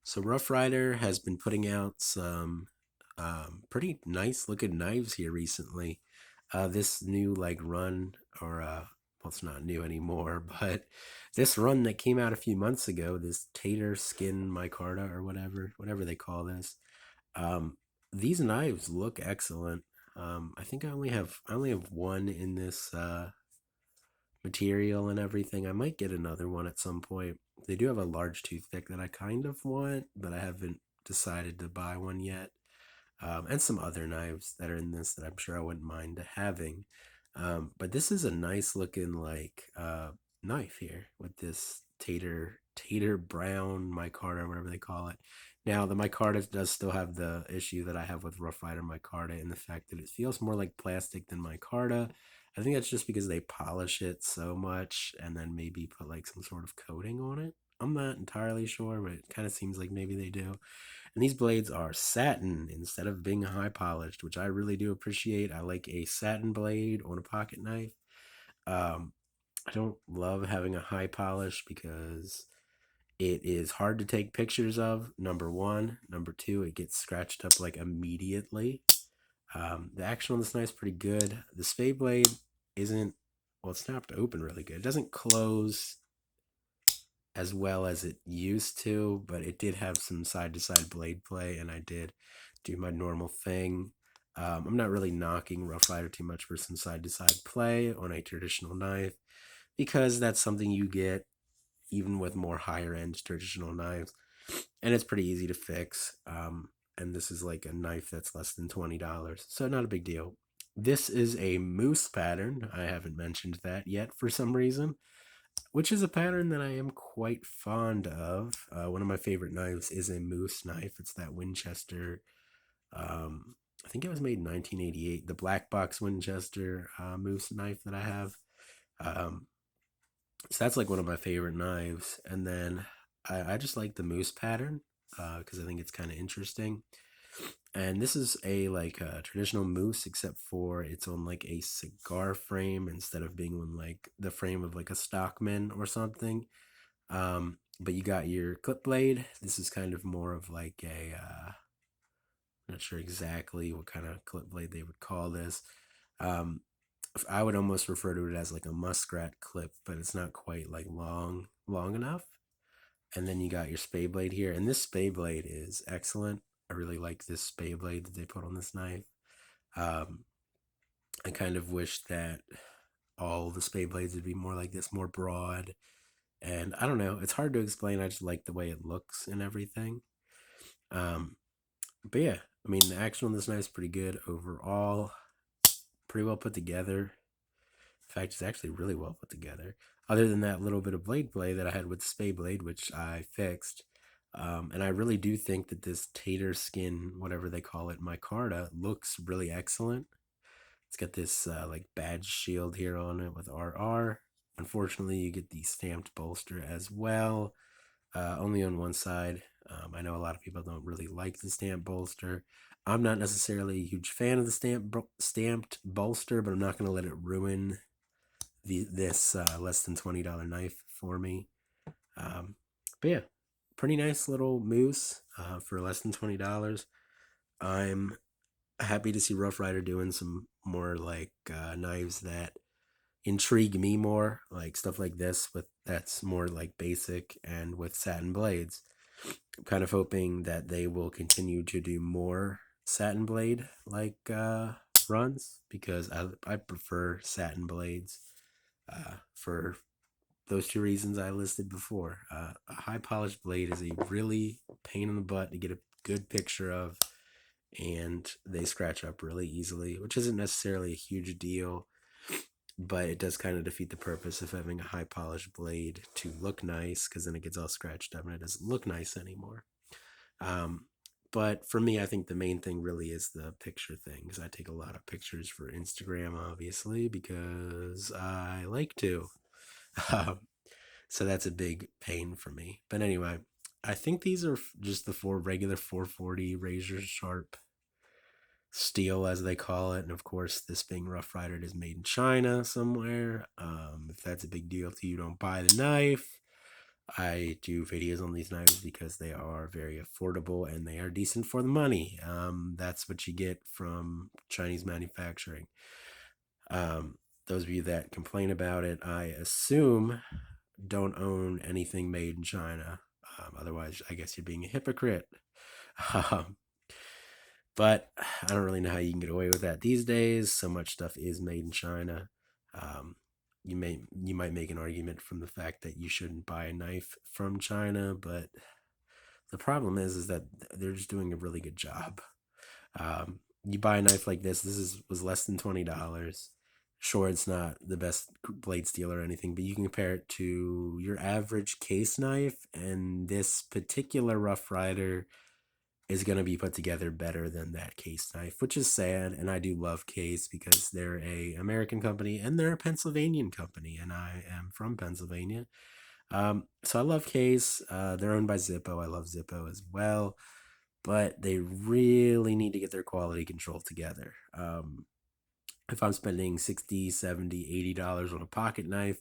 So Rough Ryder has been putting out some pretty nice looking knives here recently. This new run, or well, it's not new anymore, but this run that came out a few months ago, this Tater Skin Micarta or whatever they call this. Um, these knives look excellent. I think I only have one in this material and everything. I might get another one at some point. They do have a large toothpick that I kind of want, but I haven't decided to buy one yet. And some other knives that are in this that I'm sure I wouldn't mind having. But this is a nice looking knife here with this tater brown micarta, whatever they call it. Now the micarta does still have the issue that I have with Rough Rider micarta in the fact that it feels more like plastic than micarta. I think that's just because they polish it so much and then maybe put like some sort of coating on it. I'm not entirely sure, but it kind of seems like maybe they do. And these blades are satin instead of being high polished, which I really do appreciate. I like a satin blade on a pocket knife. Um, I don't love having a high polish because it is hard to take pictures of, number one. Number two, it gets scratched up like immediately. The action on this knife is pretty good. The spade blade isn't, well, it's snapped open really good. It doesn't close as well as it used to, but it did have some side to side blade play, and I did do my normal thing. I'm not really knocking Rough Rider too much for some side to side play on a traditional knife because that's something you get even with more higher end traditional knives, and it's pretty easy to fix. And this is like a knife that's less than $20, so not a big deal. This is a moose pattern. I haven't mentioned that yet for some reason, which is a pattern that I am quite fond of. One of my favorite knives is a moose knife. It's that Winchester. I think it was made in 1988. The black box Winchester moose knife that I have. Um, so that's like one of my favorite knives. And then I just like the moose pattern because I think it's kind of interesting. And this is a like a traditional moose, except for it's on like a cigar frame instead of being on like the frame of like a Stockman or something. But you got your clip blade. This is kind of more of like a, I'm not sure exactly what kind of clip blade they would call this. Um, I would almost refer to it as like a muskrat clip, but it's not quite like long enough. And then you got your spade blade here, and this spade blade is excellent. I really like this spade blade that they put on this knife. Um, I kind of wish that all the spade blades would be more like this, more broad. And I don't know, it's hard to explain. I just like the way it looks and everything. Um, but yeah, I mean, the action on this knife is pretty good overall, pretty well put together. In fact, it's actually really well put together. Other than that little bit of blade play that I had with the spade blade, which I fixed. And I really do think that this tater skin, whatever they call it, micarta, looks really excellent. It's got this like badge shield here on it with RR. Unfortunately, you get the stamped bolster as well, only on one side. I know a lot of people don't really like the stamp bolster. I'm not necessarily a huge fan of the stamped bolster, but I'm not going to let it ruin this less than $20 knife for me. Um, but yeah, pretty nice little moose for less than $20. I'm happy to see Rough Rider doing some more like knives that intrigue me more, like stuff like this with that's more like basic and with satin blades. I'm kind of hoping that they will continue to do more satin blade like runs because I prefer satin blades for those two reasons I listed before. A high polished blade is a really pain in the butt to get a good picture of, and they scratch up really easily, which isn't necessarily a huge deal, but it does kind of defeat the purpose of having a high polished blade to look nice because then it gets all scratched up and it doesn't look nice anymore. Um, but for me, I think the main thing really is the picture thing because I take a lot of pictures for Instagram, obviously, because I like to. Um, so that's a big pain for me. But anyway, I think these are just the four regular 440 razor sharp steel, as they call it. And of course, this being Rough Rider, it is made in China somewhere. If that's a big deal to you, don't buy the knife. I do videos on these knives because they are very affordable and they are decent for the money. That's what you get from Chinese manufacturing. Those of you that complain about it, I assume don't own anything made in China. Otherwise, I guess you're being a hypocrite. Um, but I don't really know how you can get away with that these days. So much stuff is made in China. Um, you might make an argument from the fact that you shouldn't buy a knife from China, but the problem is that they're just doing a really good job. You buy a knife like this. Was less than $20. Sure, it's not the best blade steel or anything, but you can compare it to your average case knife, and this particular Rough Rider is going to be put together better than that case knife, which is sad. And I do love Case because they're a American company and they're a Pennsylvanian company, and I am from Pennsylvania. So I love Case. They're owned by Zippo. I love Zippo as well, but they really need to get their quality control together. If I'm spending 60, 70, $80 on a pocket knife,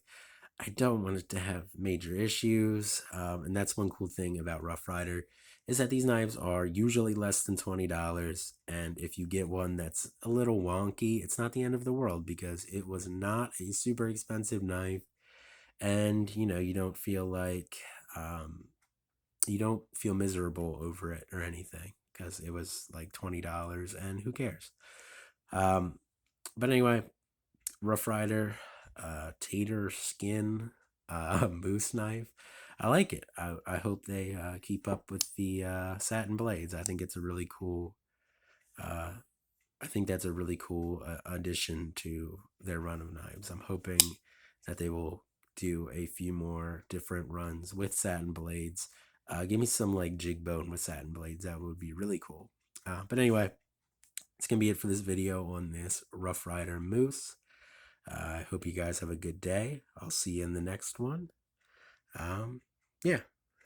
I don't want it to have major issues. And that's one cool thing about Rough Rider is that these knives are usually less than $20. And if you get one that's a little wonky, it's not the end of the world because it was not a super expensive knife. And, you don't feel like, you don't feel miserable over it or anything because it was like $20 and who cares? Um, but anyway, Rough Rider, Tater skin, moose knife. I like it. I hope they keep up with the satin blades. I think it's a really cool. Uh, I think that's a really cool addition to their run of knives. I'm hoping that they will do a few more different runs with satin blades. Give me some like jig bone with satin blades. That would be really cool. But anyway, it's gonna be it for this video on this Rough Rider Moose. I hope you guys have a good day. I'll see you in the next one. Um, yeah.